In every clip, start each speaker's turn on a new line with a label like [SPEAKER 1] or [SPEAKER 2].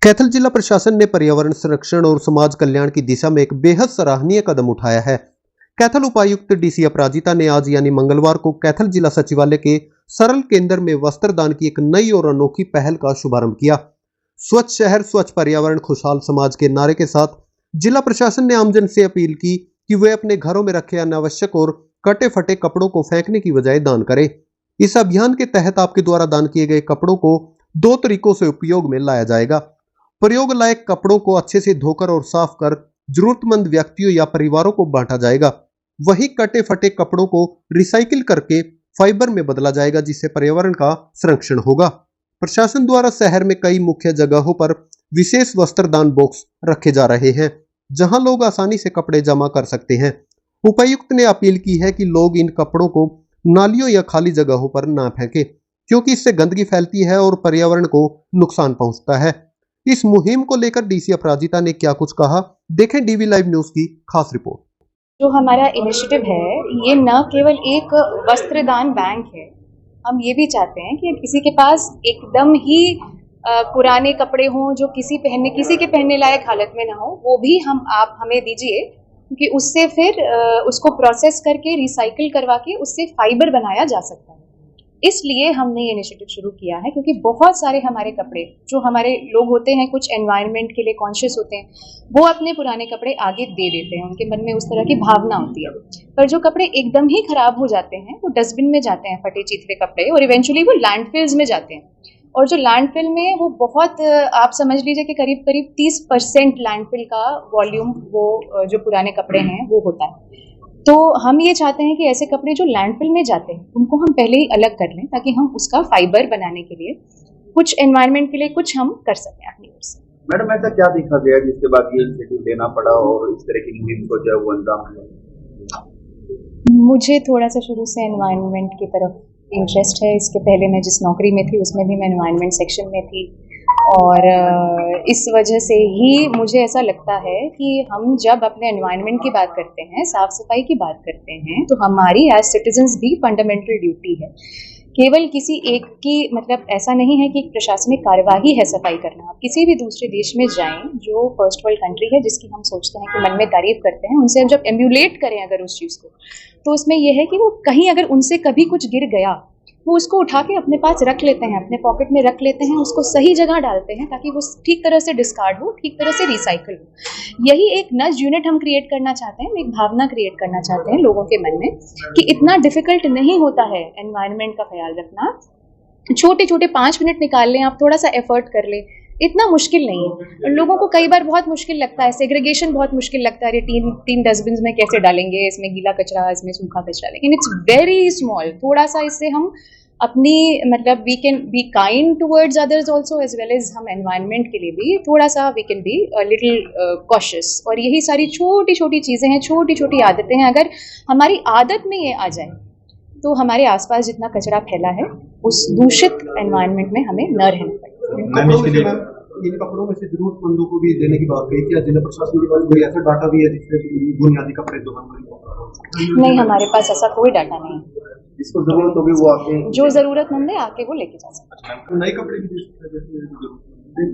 [SPEAKER 1] कैथल जिला प्रशासन ने पर्यावरण संरक्षण और समाज कल्याण की दिशा में एक बेहद सराहनीय कदम उठाया है। कैथल उपायुक्त डीसी अपराजिता ने आज यानी मंगलवार को कैथल जिला सचिवालय के सरल केंद्र में वस्त्रदान की एक नई और अनोखी पहल का शुभारंभ किया। स्वच्छ शहर स्वच्छ पर्यावरण खुशहाल समाज के नारे के साथ जिला प्रशासन ने आमजन से अपील की कि वे अपने घरों में रखे अनावश्यक और कटे फटे कपड़ों को फेंकने की बजाय दान करें। इस अभियान के तहत आपके द्वारा दान किए गए कपड़ों को 2 तरीकों से उपयोग में लाया जाएगा। प्रयोग लायक कपड़ों को अच्छे से धोकर और साफ कर जरूरतमंद व्यक्तियों या परिवारों को बांटा जाएगा। वहीं कटे फटे कपड़ों को रिसाइकिल करके फाइबर में बदला जाएगा, जिससे पर्यावरण का संरक्षण होगा। प्रशासन द्वारा शहर में कई मुख्य जगहों पर विशेष वस्त्रदान बॉक्स रखे जा रहे हैं, जहां लोग आसानी से कपड़े जमा कर सकते हैं। उपायुक्त ने अपील की है कि लोग इन कपड़ों को नालियों या खाली जगहों पर ना फेंकें, क्योंकि इससे गंदगी फैलती है और पर्यावरण को नुकसान पहुंचता है। इस मुहिम को लेकर डीसी अपराजिता ने क्या कुछ कहा, देखें डीवी लाइव न्यूज की खास रिपोर्ट।
[SPEAKER 2] जो हमारा इनिशिएटिव है ये न केवल एक वस्त्रदान बैंक है, हम ये भी चाहते हैं कि किसी के पास एकदम ही पुराने कपड़े हों जो किसी के पहनने लायक हालत में ना हो, वो भी आप हमें दीजिए, क्योंकि उससे फिर उसको प्रोसेस करके रिसाइकिल करवा के उससे फाइबर बनाया जा सकता है। इसलिए हमने ये इनिशिएटिव शुरू किया है, क्योंकि बहुत सारे हमारे कपड़े जो हमारे लोग होते हैं, कुछ एनवायरनमेंट के लिए कॉन्शियस होते हैं, वो अपने पुराने कपड़े आगे दे देते हैं, उनके मन में उस तरह की भावना होती है। पर जो कपड़े एकदम ही खराब हो जाते हैं वो डस्टबिन में जाते हैं, फटे चिथड़े कपड़े, और इवेंचुअली वो लैंडफिल्स में जाते हैं। और जो लैंडफिल में वो बहुत, आप समझ लीजिए कि करीब 30% लैंडफिल का वॉल्यूम वो जो पुराने कपड़े हैं वो होता है। तो हम ये चाहते हैं कि ऐसे कपड़े जो लैंडफिल में जाते हैं उनको हम पहले ही अलग कर लें, ताकि हम उसका फाइबर बनाने के लिए कुछ एनवायरनमेंट के लिए कुछ हम कर सकें अपनी ओर से।
[SPEAKER 3] मैडम, ऐसा क्या देखा गया जिसके बाद ये इनिशिएटिव लेना पड़ा और इस तरह की मुहिम को जो वो अंजाम दिया?
[SPEAKER 2] मुझे थोड़ा सा शुरू से एनवायरनमेंट की तरफ इंटरेस्ट है। इसके पहले मैं जिस नौकरी में थी उसमें भी मैं एनवायरनमेंट सेक्शन में थी, और इस वजह से ही मुझे ऐसा लगता है कि हम जब अपने एनवायरनमेंट की बात करते हैं, साफ सफाई की बात करते हैं, तो हमारी एज सिटीजन्स भी फंडामेंटल ड्यूटी है। केवल किसी एक की, मतलब ऐसा नहीं है कि प्रशासनिक कार्यवाही है सफाई करना। आप किसी भी दूसरे देश में जाएं जो फर्स्ट वर्ल्ड कंट्री है, जिसकी हम सोचते हैं कि मन में तारीफ करते हैं, उनसे जब एम्यूलेट करें अगर उस चीज़ को, तो उसमें यह है कि वो कहीं अगर उनसे कभी कुछ गिर गया, वो उसको उठा के अपने पास रख लेते हैं, अपने पॉकेट में रख लेते हैं, उसको सही जगह डालते हैं ताकि वो ठीक तरह से डिस्कार्ड हो, ठीक तरह से रिसाइकिल हो। यही एक नज यूनिट हम क्रिएट करना चाहते हैं, एक भावना क्रिएट करना चाहते हैं लोगों के मन में कि इतना डिफिकल्ट नहीं होता है एनवायरनमेंट का ख्याल रखना। छोटे छोटे 5 मिनट निकाल लें, आप थोड़ा सा एफर्ट कर लें, इतना मुश्किल नहीं है। लोगों को कई बार बहुत मुश्किल लगता है, सेग्रीगेशन बहुत मुश्किल लगता है, अरे तीन डस्टबिन में कैसे डालेंगे, इसमें गीला कचरा, इसमें सूखा कचरा, लेकिन इट्स वेरी स्मॉल। थोड़ा सा इससे हम अपनी, मतलब we can be kind towards others also, as well as हम एनवायरनमेंट के लिए भी थोड़ा सा we can be little cautious. और यही सारी छोटी छोटी चीज़ें हैं, छोटी छोटी आदतें हैं, अगर हमारी आदत में ये आ जाए तो हमारे आसपास जितना कचरा फैला है उस दूषित एनवायरनमेंट में हमें न रहना पड़े।
[SPEAKER 1] इन कपड़ों में से जरूरतमंदों को भी देने की बात कही, क्या जिला प्रशासन के पास कोई ऐसा डाटा भी है जिससे बुनियादी कपड़े दो?
[SPEAKER 2] नहीं, हमारे पास ऐसा कोई डाटा नहीं है।
[SPEAKER 3] जिसको जरूरत होगी वो आके,
[SPEAKER 2] जो जरूरतमंद है आके वो लेके जा सकते हैं।
[SPEAKER 1] नए कपड़े भी दे सकते हैं,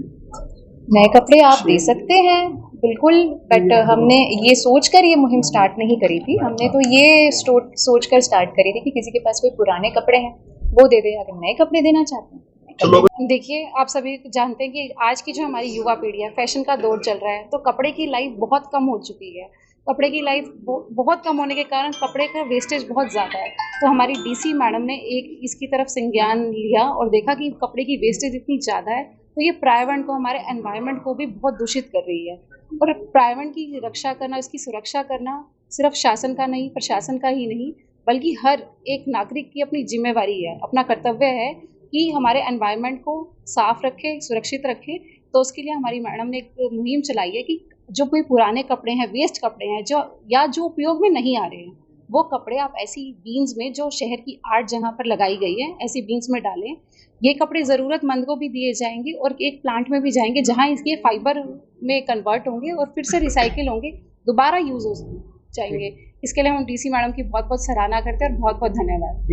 [SPEAKER 2] नए कपड़े आप दे सकते हैं बिल्कुल, बट हमने ये सोचकर ये मुहिम स्टार्ट नहीं करी थी। हमने तो ये सोचकर स्टार्ट करी थी कि किसी के पास कोई पुराने कपड़े हैं वो दे दे, अगर नए कपड़े देना चाहते हैं।
[SPEAKER 4] देखिए, आप सभी जानते हैं कि आज की जो हमारी युवा पीढ़ी है, फैशन का दौर चल रहा है, तो कपड़े की लाइफ बहुत कम हो चुकी है। कपड़े की लाइफ बहुत कम होने के कारण कपड़े का वेस्टेज बहुत ज़्यादा है। तो हमारी डीसी मैडम ने एक इसकी तरफ संज्ञान लिया और देखा कि कपड़े की वेस्टेज इतनी ज़्यादा है, तो ये पर्यावरण को, हमारे एनवायरनमेंट को भी बहुत दूषित कर रही है। और पर्यावरण की रक्षा करना, इसकी सुरक्षा करना सिर्फ शासन का नहीं, प्रशासन का ही नहीं, बल्कि हर एक नागरिक की अपनी जिम्मेवारी है, अपना कर्तव्य है कि हमारे एनवायरनमेंट को साफ रखे, सुरक्षित रखे। तो उसके लिए हमारी मैडम ने एक मुहिम चलाई है कि जो कोई पुराने कपड़े हैं, वेस्ट कपड़े हैं, जो उपयोग में नहीं आ रहे हैं, वो कपड़े आप ऐसी बीन्स में, जो शहर की आर्ट जहाँ पर लगाई गई है, ऐसी बीन्स में डालें। ये कपड़े ज़रूरतमंद को भी दिए जाएंगे और एक प्लांट में भी जाएंगे जहाँ इसके फाइबर में कन्वर्ट होंगे और फिर से रिसाइकिल होंगे, दोबारा यूज़ हो जाएंगे। इसके लिए हम डीसी मैडम की बहुत बहुत सराहना करते हैं और बहुत बहुत धन्यवाद।